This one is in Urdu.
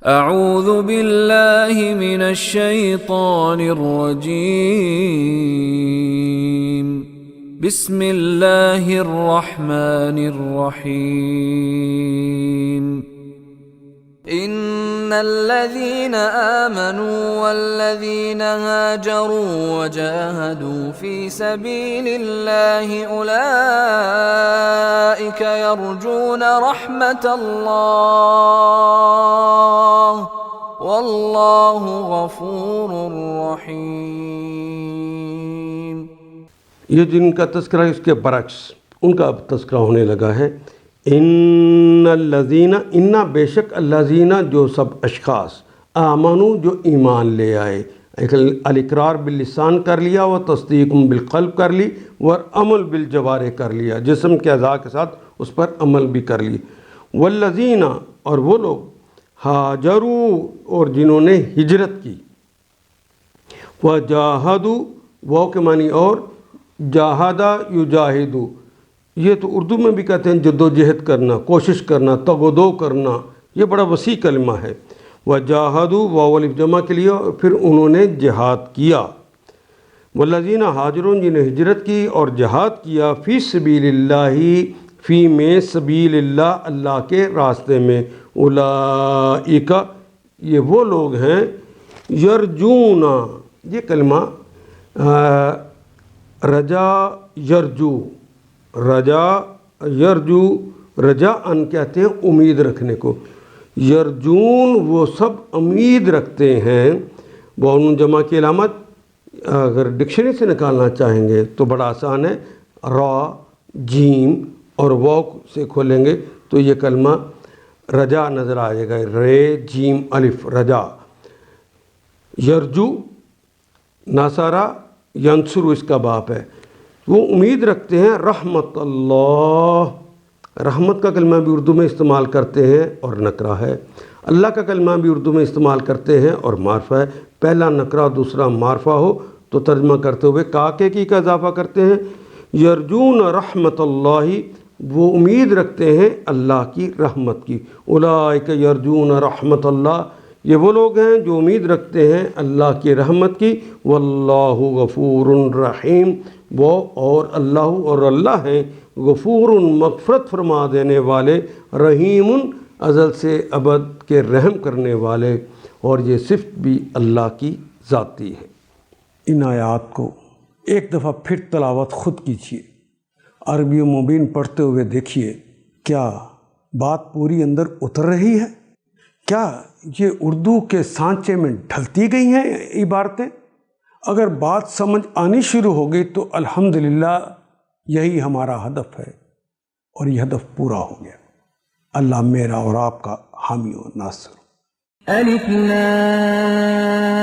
اعوذ باللہ من الشیطان الرجیم بسم اللہ الرحمن الرحیم ان الذين آمنوا والذين هاجروا وجاهدوا في سبيل الله أولئك يرجون رحمة الله والله غفور رحيم۔ یہ جن کا تذکرہ ہے اس کے برعکس ان کا اب تذکرہ ہونے لگا ہے۔ ان الذین، ان بے شک الذین جو سب اشخاص، آمنو جو ایمان لے آئے، الاقرار باللسان کر لیا و تصدیق بالقلب کر لی و عمل بالجوارح کر لیا، جسم کے اعضاء کے ساتھ اس پر عمل بھی کر لی۔ والذین، اور وہ لوگ، ہاجروا، اور جنہوں نے ہجرت کی، وجاہدوا، واو کے معنی اور، جاہدہ یجاہدو، یہ تو اردو میں بھی کہتے ہیں جد و جہد کرنا، کوشش کرنا، تگ و دو کرنا، یہ بڑا وسیع کلمہ ہے۔ وجاہدوا، واو الف جمع کے لیے، اور پھر انہوں نے جہاد کیا۔ والذین ہاجرون، جنہیں ہجرت کی اور جہاد کیا، فی سبیل اللہ، فی میں سبیل اللہ، اللہ کے راستے میں، اولئک، یہ وہ لوگ ہیں، یرجون، یہ کلمہ رجا یرجو، رجا یرجو، رجا ان کہتے ہیں امید رکھنے کو، یرجون وہ سب امید رکھتے ہیں۔ وہ ان جمع کی علامت اگر ڈکشنری سے نکالنا چاہیں گے تو بڑا آسان ہے، را جیم اور واو سے کھولیں گے تو یہ کلمہ رجا نظر آئے گا، رے جیم الف، رجا۔ یرجو ناصرہ ینصر اس کا باپ ہے، وہ امید رکھتے ہیں رحمت اللہ۔ رحمت کا کلمہ بھی اردو میں استعمال کرتے ہیں اور نکرہ ہے، اللہ کا کلمہ بھی اردو میں استعمال کرتے ہیں اور معرفہ ہے۔ پہلا نکرہ دوسرا معرفہ ہو تو ترجمہ کرتے ہوئے کاکے کی کا اضافہ کرتے ہیں۔ یرجون رحمت اللہ، وہ امید رکھتے ہیں اللہ کی رحمت کی۔ اولئک یرجون رحمت اللہ، یہ وہ لوگ ہیں جو امید رکھتے ہیں اللہ کی رحمت کی۔ واللہ غفور رحیم، وہ اور اللہ ہیں غفور، مغفرت فرما دینے والے، رحیم ازل سے ابد کے رحم کرنے والے، اور یہ صفت بھی اللہ کی ذاتی ہے۔ ان آیات کو ایک دفعہ پھر تلاوت خود کیجیے، عربی مبین پڑھتے ہوئے دیکھیے کیا بات پوری اندر اتر رہی ہے؟ کیا یہ اردو کے سانچے میں ڈھلتی گئی ہیں عبارتیں؟ اگر بات سمجھ آنی شروع ہو گئی تو الحمدللہ یہی ہمارا ہدف ہے، اور یہ ہدف پورا ہو گیا۔ اللہ میرا اور آپ کا حامی و ناصر۔ الف لام